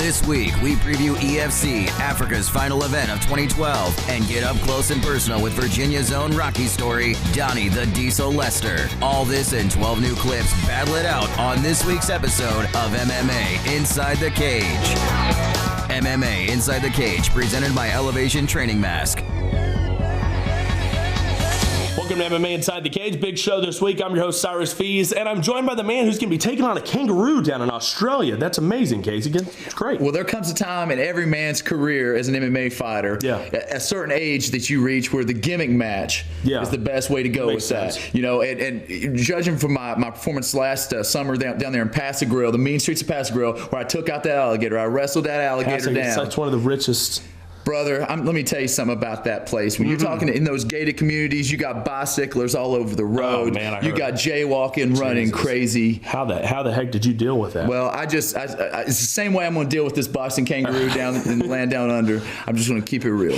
This week, we preview EFC, Africa's final event of 2012, and get up close and personal with Virginia's own Rocky story, Donnie the Diesel Lester. All this and 12 new clips battle it out on this week's episode of MMA Inside the Cage. MMA Inside the Cage, presented by Elevation Training Mask. Welcome to MMA Inside the Cage. Big show this week. I'm your host, Cyrus Fees, and I'm joined by the man who's going to be taking on a kangaroo down in Australia. That's amazing, Casey. It's great. Well, there comes a time in every man's career as an MMA fighter, a certain age that you reach where the gimmick match is the best way to go with that. You know, and judging from my performance last summer down there in Paso Grill, the mean streets of Paso Grill, where I took out that alligator, I wrestled that alligator down. That's one of the richest. Brother, let me tell you something about that place. When you're talking in those gated communities, you got bicyclers all over the road. Oh, man, you got jaywalking, running crazy. How the heck did you deal with that? Well, it's the same way I'm going to deal with this boxing kangaroo down in the land down under. I'm just going to keep it real.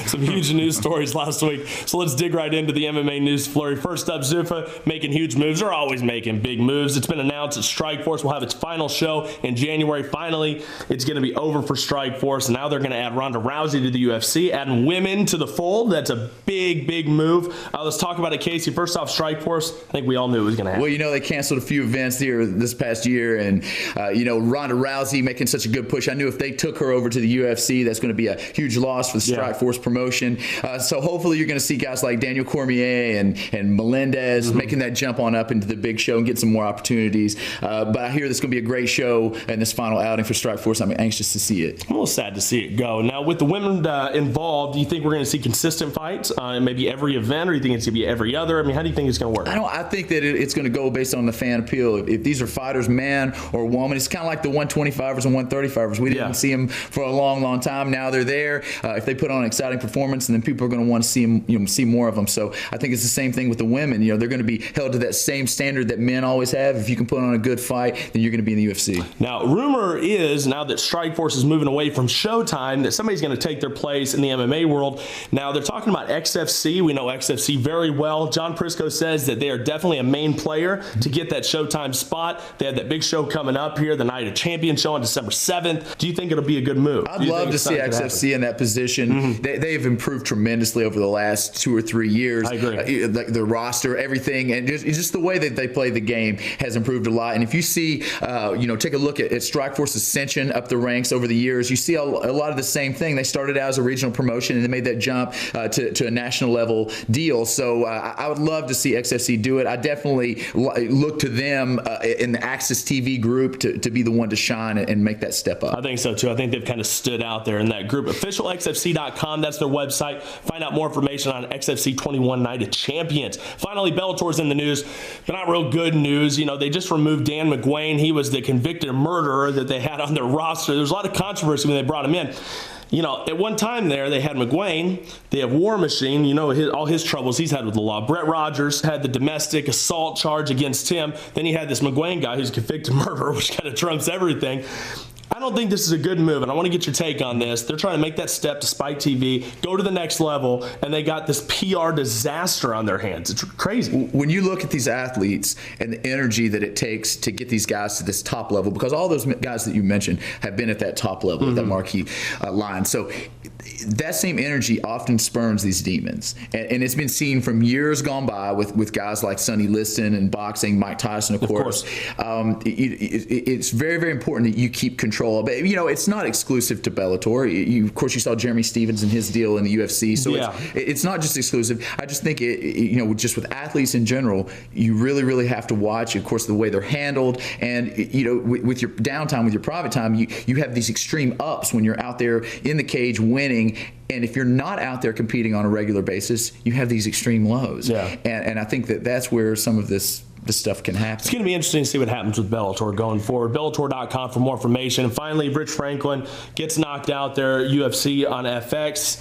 Some huge news stories last week. So let's dig right into the MMA news flurry. First up, Zuffa making huge moves. They're always making big moves. It's been announced that Strikeforce will have its final show in January. Finally, it's going to be over for Strikeforce, and now they're going to add Ronda Rousey to the UFC, adding women to the fold. That's a big move. Let's talk about it, Casey. First off, Strikeforce, I think we all knew it was going to happen. Well, you know, they canceled a few events here this past year, and, Ronda Rousey making such a good push. I knew if they took her over to the UFC, that's going to be a huge loss for the Strikeforce promotion. So hopefully you're going to see guys like Daniel Cormier and Melendez making that jump on up into the big show and get some more opportunities. But I hear this is going to be a great show in this final outing for Strikeforce. I'm anxious to see it. I'm a little sad to see it go. Now, with the women involved, do you think we're going to see consistent fights in maybe every event, or do you think it's going to be every other? I mean, how do you think it's going to work? I think that it's going to go based on the fan appeal. If these are fighters, man or woman, it's kind of like the 125ers and 135ers. We didn't see them for a long time. Now they're there. If they put on an exciting performance, and then people are going to want to see them, see more of them. So I think it's the same thing with the women. You know, they're going to be held to that same standard that men always have. If you can put on a good fight, then you're going to be in the UFC. Now, rumor is now that Strikeforce is moving away from Showtime, that somebody's going to take their place in the MMA world. Now, they're talking about XFC. We know XFC very well. John Prisco says that they are definitely a main player to get that Showtime spot. They have that big show coming up here, the Night of Champions show on December 7th. Do you think it'll be a good move? I'd love to see XFC in that position. They've improved tremendously over the last 2 or 3 years. I agree. The roster, everything, and just the way that they play the game has improved a lot. And if you see, take a look at Strikeforce ascension up the ranks over the years, you see a lot of the same thing. They started out as a regional promotion and they made that jump to a national level deal. So I would love to see XFC do it. I definitely look to them in the Access TV group to be the one to shine and make that step up. I think so too. I think they've kind of stood out there in that group. OfficialXFC.com, that's their website. Find out more information on XFC 21 Night of Champions. Finally, Bellator's in the news, but not real good news. You know, they just removed Dan McGuane. He was the convicted murderer that they had on their roster. There was a lot of controversy when they brought him in. You know, at one time there, they had McGuane, they have War Machine, all his troubles he's had with the law. Brett Rogers had the domestic assault charge against him. Then he had this McGuane guy who's a convicted murderer, which kind of trumps everything. I don't think this is a good move, and I want to get your take on this. They're trying to make that step to Spike TV, go to the next level, and they got this PR disaster on their hands. It's crazy. When you look at these athletes and the energy that it takes to get these guys to this top level, because all those guys that you mentioned have been at that top level, at that marquee line. So that same energy often spurns these demons. And it's been seen from years gone by with guys like Sonny Liston and boxing, Mike Tyson, of course. It's very, very important that you keep control. But, it's not exclusive to Bellator. Of course, you saw Jeremy Stevens and his deal in the UFC. So it's not just exclusive. I just think, just with athletes in general, you really, really have to watch, of course, the way they're handled. And, with your downtime, with your private time, you have these extreme ups when you're out there in the cage winning. And if you're not out there competing on a regular basis, you have these extreme lows. And I think that's where some of this stuff can happen. It's going to be interesting to see what happens with Bellator going forward. Bellator.com for more information. And finally, Rich Franklin gets knocked out there, UFC on FX.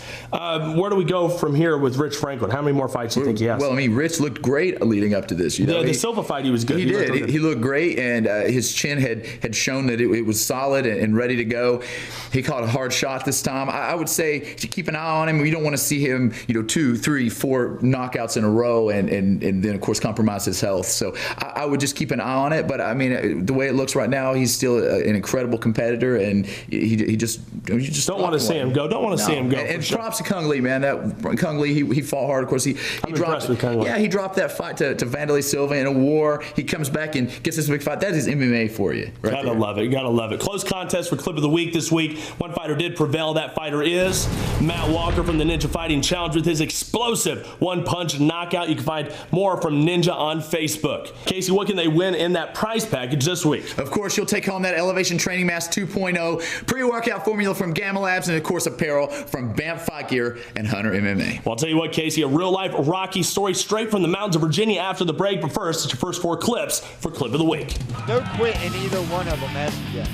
Where do we go from here with Rich Franklin? How many more fights do you think he has? Well, Rich looked great leading up to this. The Silva fight, he was good. He did. He looked great, and his chin had shown that it was solid and ready to go. He caught a hard shot this time. I would say to keep an eye on him. We don't want to see him, 2, 3, 4 knockouts in a row and then, of course, compromise his health. So I would just keep an eye on it. But I mean, the way it looks right now, he's still an incredible competitor, and you just don't want to see him go. Don't want to see him go. And props to Kung Lee, man. That Kung Lee, he fought hard. Of course, he dropped. Yeah, he dropped that fight to Vanderlei Silva in a war. He comes back and gets this big fight. That is MMA for you. Right Gotta love it. Gotta love it. Close contest for Clip of the Week this week. One fighter did prevail. That fighter is Matt Walker from the Ninja Fighting Challenge with his explosive one-punch knockout. You can find more from Ninja on Facebook. Casey, what can they win in that prize package this week? Of course, you'll take home that Elevation Training Mask 2.0, pre-workout formula from Gamma Labs, and of course, apparel from BAMF Fight Gear and Hunter MMA. Well, I'll tell you what, Casey, a real-life Rocky story straight from the mountains of Virginia after the break. But first, it's your first 4 clips for Clip of the Week. Don't quit in either one of them as of yet.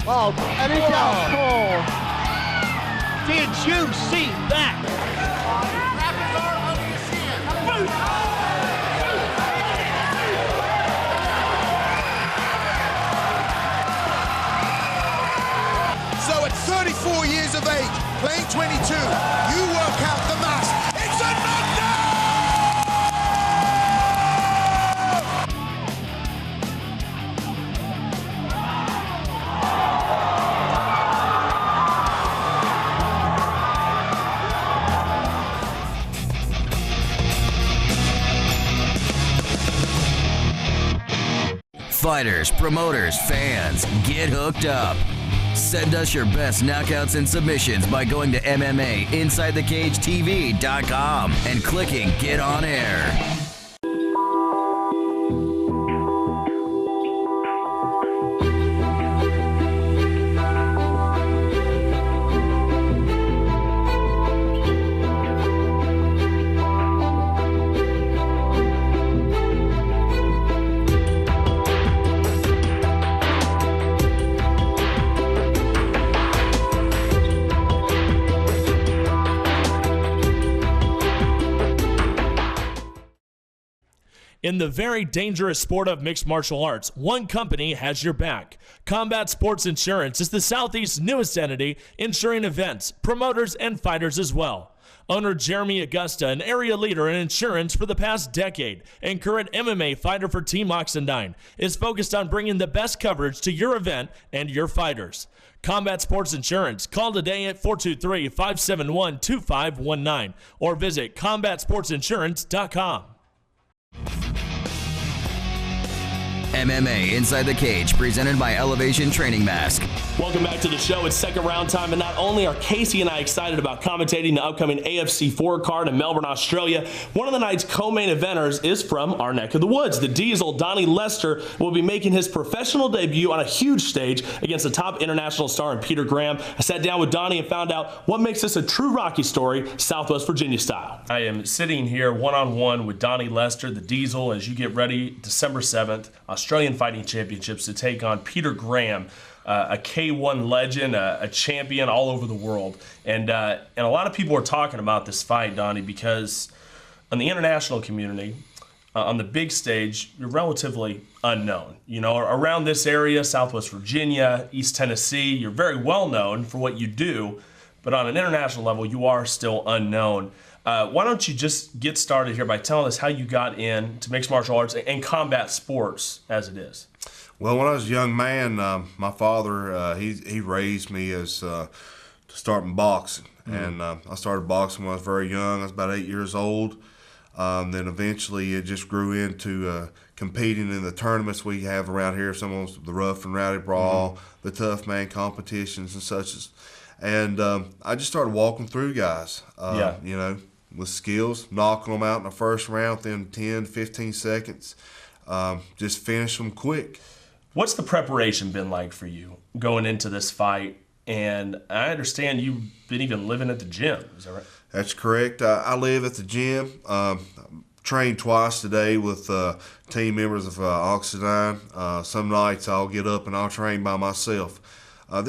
Oh, And he got pulled. Did you see that? wrap his arm under your shin. So at 34 years of age, playing 22, you work out the math. It's a knockdown! Fighters, promoters, fans, get hooked up. Send us your best knockouts and submissions by going to MMAInsideTheCageTV.com and clicking Get On Air. In the very dangerous sport of mixed martial arts, one company has your back. Combat Sports Insurance is the Southeast's newest entity, insuring events, promoters, and fighters as well. Owner Jeremy Augusta, an area leader in insurance for the past decade and current MMA fighter for Team Oxendine, is focused on bringing the best coverage to your event and your fighters. Combat Sports Insurance. Call today at 423-571-2519 or visit combatsportsinsurance.com. MMA Inside the Cage, presented by Elevation Training Mask. Welcome back to the show. It's second round time, and not only are Casey and I excited about commentating the upcoming AFC 4 card in Melbourne, Australia, one of the night's co-main eventers is from our neck of the woods. The Diesel, Donnie Lester, will be making his professional debut on a huge stage against the top international star in Peter Graham. I sat down with Donnie and found out what makes this a true Rocky story, Southwest Virginia style. I am sitting here one-on-one with Donnie Lester, the Diesel, as you get ready December 7th, Australian Fighting Championships, to take on Peter Graham, a K1 legend, a champion all over the world. And a lot of people are talking about this fight, Donnie, because on the international community, on the big stage, you're relatively unknown. You know, around this area, Southwest Virginia, East Tennessee, you're very well known for what you do, but on an international level, you are still unknown. Why don't you just get started here by telling us how you got into mixed martial arts and combat sports as it is? Well, when I was a young man, my father, he raised me as to starting boxing. And I started boxing when I was very young. I was about 8 years old. Then eventually it just grew into competing in the tournaments we have around here, some of the Rough and Rowdy Brawl, the Tough Man competitions and such. And I just started walking through guys, you know, with skills, knocking them out in the first round within 10, 15 seconds, just finish them quick. What's the preparation been like for you going into this fight? And I understand you've been even living at the gym. Is that right? That's correct. I live at the gym. Trained twice today with team members of Oxendine. Some nights I'll get up and I'll train by myself. To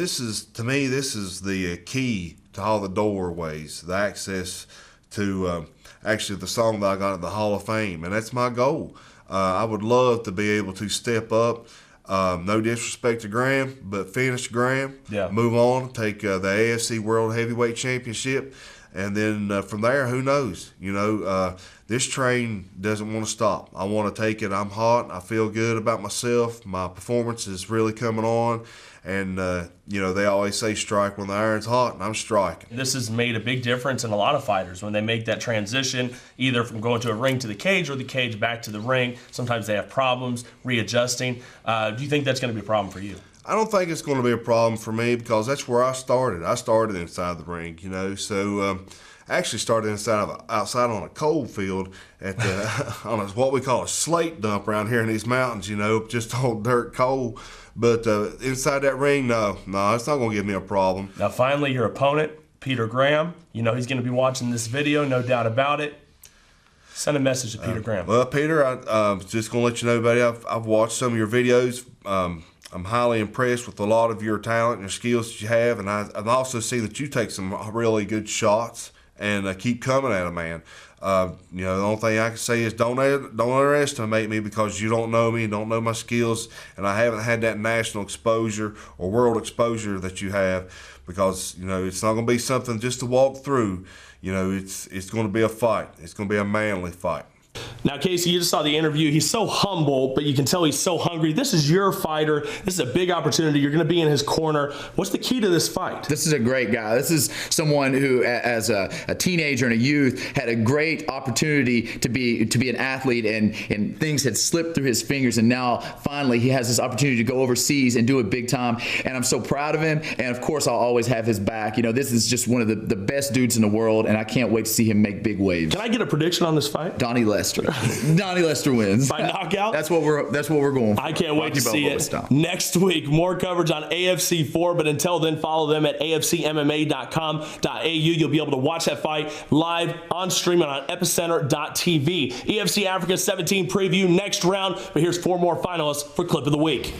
me, this is the key to all the doorways, the access to actually the song that I got at the Hall of Fame, and that's my goal. I would love to be able to step up, no disrespect to Graham, but finish Graham, move on, take the AFC World Heavyweight Championship, and then from there, who knows? You know, this train doesn't want to stop. I want to take it. I'm hot. I feel good about myself. My performance is really coming on. And, they always say strike when the iron's hot, and I'm striking. This has made a big difference in a lot of fighters when they make that transition, either from going to a ring to the cage or the cage back to the ring. Sometimes they have problems readjusting. Do you think that's going to be a problem for you? I don't think it's going to be a problem for me because that's where I started. I started inside the ring, so I actually started outside on a cold field at on what we call a slate dump around here in these mountains, just on dirt cold. But inside that ring, no, it's not going to give me a problem. Now, finally, your opponent, Peter Graham, he's going to be watching this video, no doubt about it. Send a message to Peter Graham. Well, Peter, I'm just going to let you know, buddy, I've watched some of your videos. I'm highly impressed with a lot of your talent and your skills that you have, and I also see that you take some really good shots and keep coming at a man. The only thing I can say is don't underestimate me because you don't know me, don't know my skills, and I haven't had that national exposure or world exposure that you have because, it's not going to be something just to walk through. It's going to be a fight. It's going to be a manly fight. Now, Casey, you just saw the interview. He's so humble, but you can tell he's so hungry. This is your fighter. This is a big opportunity. You're going to be in his corner. What's the key to this fight? This is a great guy. This is someone who, as a teenager and a youth, had a great opportunity to be an athlete, and things had slipped through his fingers, and now finally he has this opportunity to go overseas and do it big time. And I'm so proud of him. And of course, I'll always have his back. This is just one of the best dudes in the world, and I can't wait to see him make big waves. Can I get a prediction on this fight? Donnie Lester. Donnie Lester wins by knockout. That's what we're going for. I can't wait to see it next week. More coverage on AFC4, but until then, follow them at afcmma.com.au. You'll be able to watch that fight live on streaming on epicenter.tv. EFC Africa 17 preview next round. But here's 4 more finalists for Clip of the Week.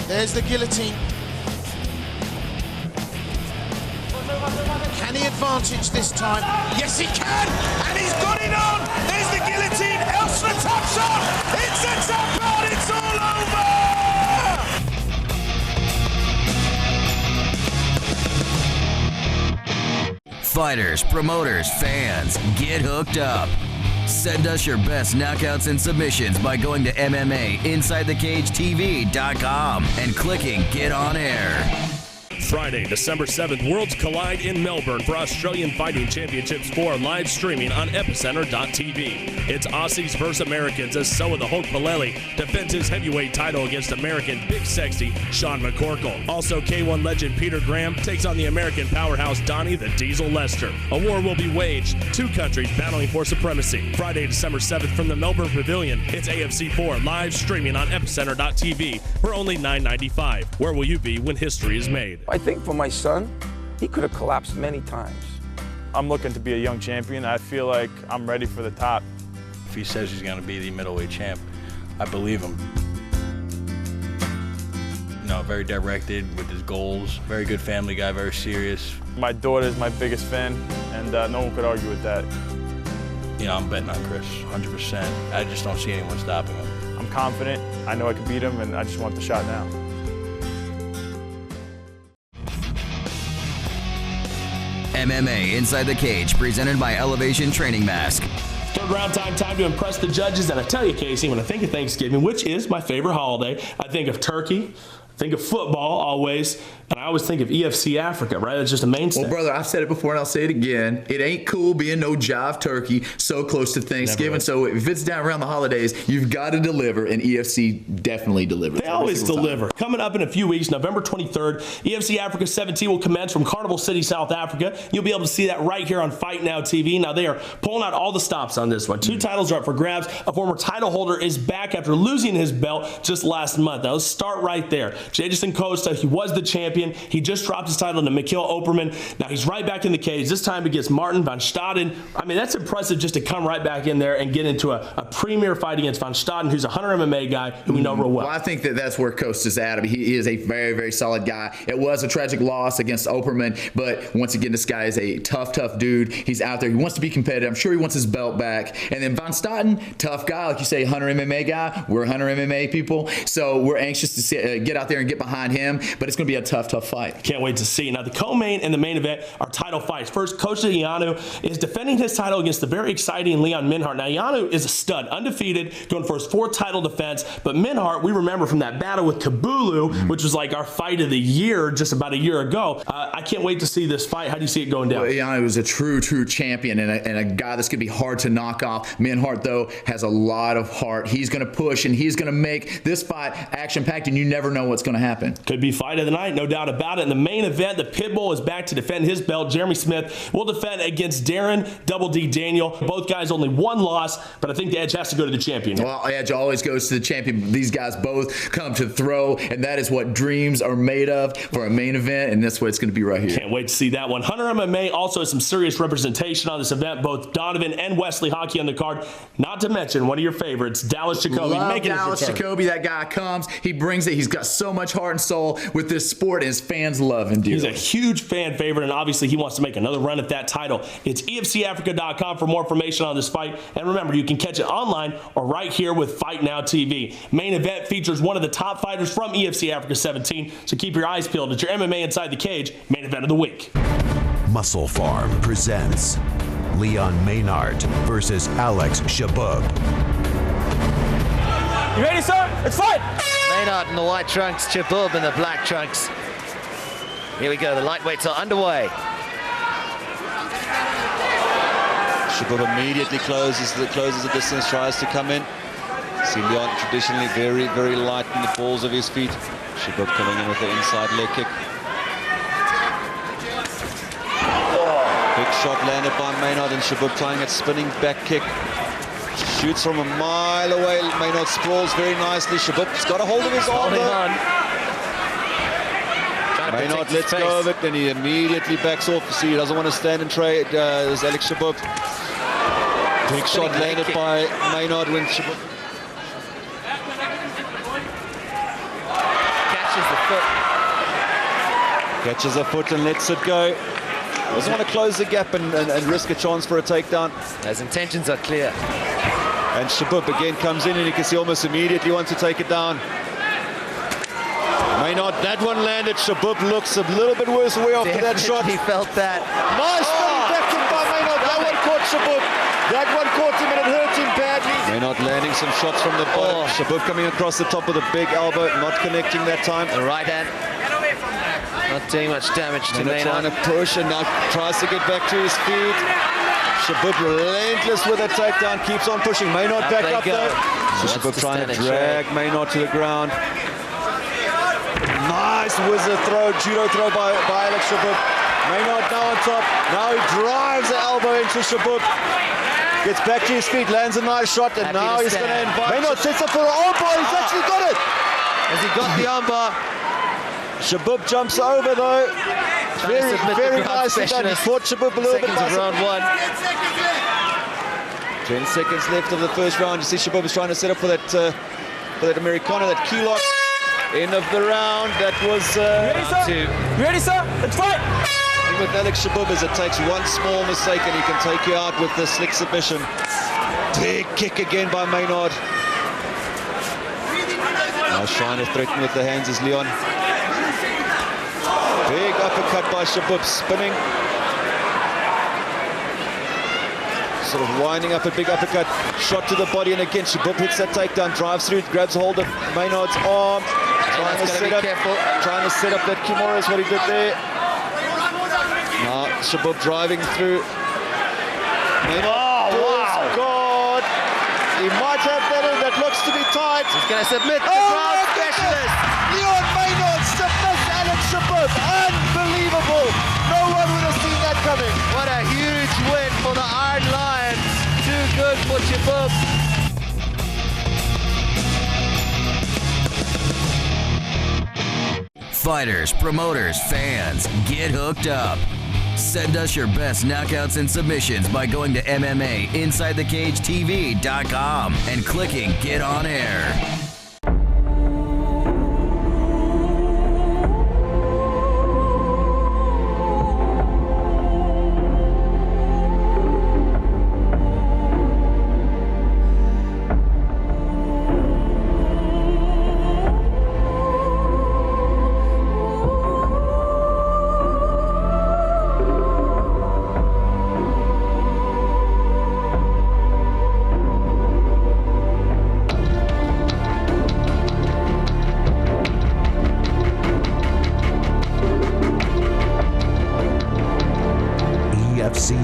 There's the guillotine. Can he advantage this time? Yes, he can! And he's got it on! There's the guillotine! Elshner taps on! It's a tap out! It's all over! Fighters, promoters, fans, get hooked up. Send us your best knockouts and submissions by going to MMAInsideTheCageTV.com and clicking Get On Air. Friday, December 7th, Worlds collide in Melbourne for Australian Fighting Championships 4 live streaming on epicenter.tv. It's Aussies versus Americans as Soa the Hulk Paleli defends his heavyweight title against American Big Sexy Sean McCorkle. Also, K1 legend Peter Graham takes on the American powerhouse Donnie the Diesel Lester. A war will be waged, 2 countries battling for supremacy. Friday, December 7th from the Melbourne Pavilion, it's AFC4 live streaming on epicenter.tv for only $9.95. Where will you be when history is made? I think for my son, he could have collapsed many times. I'm looking to be a young champion. I feel like I'm ready for the top. If he says he's going to be the middleweight champ, I believe him. Very directed with his goals, very good family guy, very serious. My daughter's my biggest fan, and no one could argue with that. I'm betting on Chris, 100%. I just don't see anyone stopping him. I'm confident. I know I can beat him, and I just want the shot now. MMA Inside the Cage, presented by Elevation Training Mask. Third round time to impress the judges. And I tell you, Casey, when I think of Thanksgiving, which is my favorite holiday, I think of turkey, think of football always, and I always think of EFC Africa, right? It's just a mainstay. Well, brother, I've said it before and I'll say it again. It ain't cool being no jive turkey so close to Thanksgiving. So if it's down around the holidays, you've got to deliver, and EFC definitely delivers. They always deliver. Coming up in a few weeks, November 23rd, EFC Africa 17 will commence from Carnival City, South Africa. You'll be able to see that right here on Fight Now TV. Now, they are pulling out all the stops on this one. 2 titles are up for grabs. A former title holder is back after losing his belt just last month. Now, let's start right there. Jason Costa, he was the champion. He just dropped his title to Mikhail Operman. Now, he's right back in the cage, this time against Martin van Staden. I mean, that's impressive just to come right back in there and get into a premier fight against van Staden, who's a Hunter MMA guy who we know real well. Well, I think that's where Costa's at. I mean, he is a very, very solid guy. It was a tragic loss against Operman, but once again, this guy is a tough dude. He's out there. He wants to be competitive. I'm sure he wants his belt back. And then van Staden, tough guy, like you say, Hunter MMA guy. We're Hunter MMA people, so we're anxious to see, get out there and get behind him, but it's going to be a tough fight. Can't wait to see. Now, the co-main and the main event are title fights. First, Costa Ioannou is defending his title against the very exciting Leon Minhart. Now, Ioannou is a stud, undefeated, going for his 4th title defense, but Minhart, we remember from that battle with Kabulu, which was like our fight of the year just about a year ago. I can't wait to see this fight. How do you see it going down? Well, Ioannou is a true champion and a guy that's going to be hard to knock off. Minhart, though, has a lot of heart. He's going to push, and he's going to make this fight action-packed, and you never know what's going to happen. Could be fight of the night, no doubt about it. In the main event, the Pitbull is back to defend his belt. Jeremy Smith will defend against Darren Double D Daniel. Both guys only 1 loss, but I think the edge has to go to the champion. Well, edge always goes to the champion. These guys both come to throw, and that is what dreams are made of for a main event, and that's what it's going to be right here. Can't wait to see that one. Hunter MMA also has some serious representation on this event. Both Donovan and Wesley Hockey on the card. Not to mention one of your favorites, Dallas Jacoby. Love Dallas Jacoby. That guy comes. He brings it. He's got so much heart and soul with this sport, and his fans love him. He's a huge fan favorite, and obviously he wants to make another run at that title. It's EFCAfrica.com for more information on this fight. And remember, you can catch it online or right here with Fight Now TV. Main event features one of the top fighters from EFC Africa 17, so keep your eyes peeled. It's your MMA Inside the Cage main event of the week. Muscle Farm presents Leon Maynard versus Alex Shabub. You ready, sir? Let's fight! Maynard in the white trunks, Shabub in the black trunks. Here we go, the lightweights are underway. Shabub immediately closes the distance, tries to come in. See Leon traditionally very light in the balls of his feet. Shabub coming in with the inside leg kick. Big shot landed by Maynard, and Shabub trying a spinning back kick. Shoots from a mile away. Maynard sprawls very nicely. Shabub's got a hold of his arm. Maynard lets go of it, and he immediately backs off. See, he doesn't want to stand and trade. There's Alex Shabub. Big shot landed by Maynard when Shabub catches the foot and lets it go. Doesn't want to close the gap and risk a chance for a takedown. His intentions are clear. And Shabub again comes in, and you can see almost immediately wants to take it down. Maynard, that one landed. Shabub looks a little bit worse away after that shot. He felt that. Nice back kick by Maynard. That one caught Shabub. That one caught him, and it hurt him badly. Maynard landing some shots from the bottom. Shabub coming across the top with a big elbow, not connecting that time. The right hand. Not doing much damage to Maynard. Trying to push, and now tries to get back to his feet. Shabub relentless with a takedown, keeps on pushing. Maynard back up though. So Shabub trying to drag Maynard to the ground. Nice wizard throw, judo throw by Alex Shabub. Maynard now on top. Now he drives the elbow into Shabub. Gets back to his feet, lands a nice shot, and now he's going to invite. Maynard sets up for an armbar. He's actually got it. Has he got the armbar? Shabub jumps over though. Very nicely done. He caught Shabub a little bit. Round 1. 10 seconds left of the first round. You see Shabub is trying to set up for that Americano, that key lock. End of the round. That was round 2. You ready, sir? Let's fight! With Alex Shabub, as it takes one small mistake and he can take you out with the slick submission. Big kick again by Maynard. Now trying to threaten with the hands is Leon. Big uppercut by Shabub, spinning. Sort of winding up a big uppercut. Shot to the body, and again Shabub hits that takedown, drives through, grabs a hold of Maynard's arm, Trying to set up that Kimura is what he did there. Now Shabub driving through. God! He might have that in. That looks to be tight. He's going to submit the ground specialist. Leon Maynard submits Alex Shabub. Unbelievable. No one would have seen that coming. What a huge win for the Iron Lions. Too good for Shabub. Fighters, promoters, fans, get hooked up. Send us your best knockouts and submissions by going to MMAInsideTheCageTV.com and clicking Get On Air.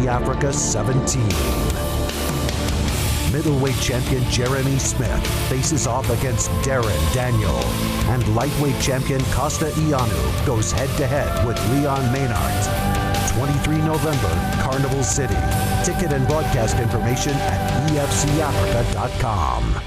Africa 17. Middleweight champion Jeremy Smith faces off against Darren Daniel. And lightweight champion Costa Ianu goes head-to-head with Leon Maynard. 23 November, Carnival City. Ticket and broadcast information at EFCAfrica.com.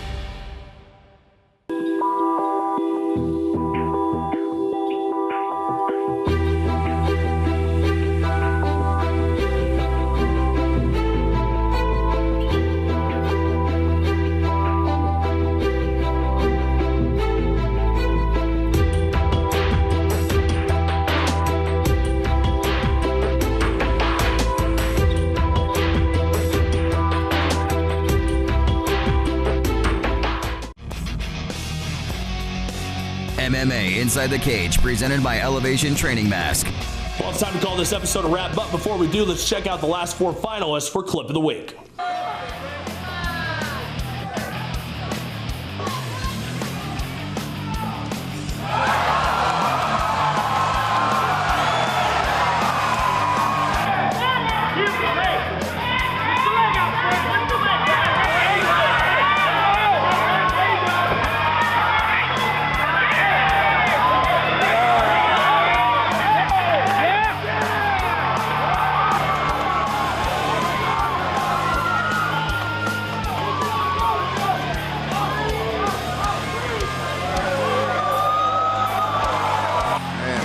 MMA Inside the Cage, presented by Elevation Training Mask. Well, it's time to call this episode a wrap, but before we do, let's check out the last 4 finalists for Clip of the Week.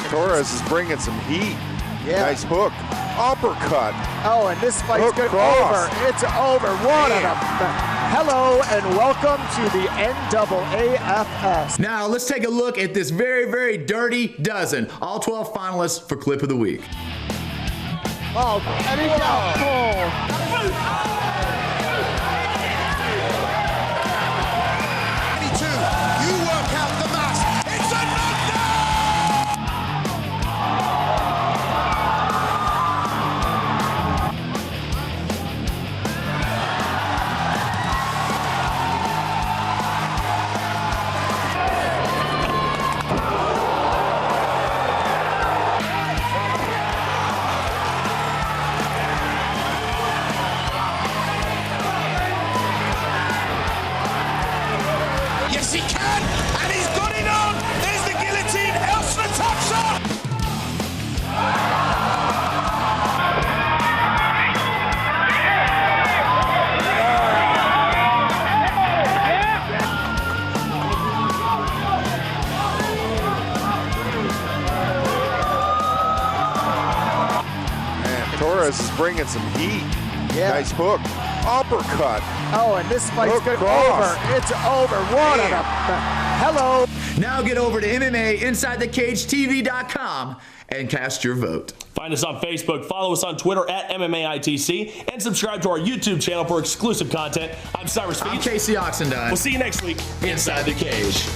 Torres is bringing some heat. Yeah. Nice hook. Uppercut. Oh, and this fight's good. Over. It's over. What a... Hello and welcome to the NAAFS. Now let's take a look at this very, very dirty dozen. All 12 finalists for Clip of the Week. Oh, and he got pulled. You work out the mass. It's a knockdown! Yes, he can, and he's got it on. There's the guillotine. Elsner taps on. Man, Torres is bringing some heat. Yeah. Nice hook. Uppercut. Oh, and this fight's Hook good. cross. Over. It's over. What a... Hello. Now get over to MMAInsideTheCageTV.com and cast your vote. Find us on Facebook, follow us on Twitter at MMAITC, and subscribe to our YouTube channel for exclusive content. I'm Cyrus Feach. I'm Casey Oxendine. We'll see you next week. Inside the Cage.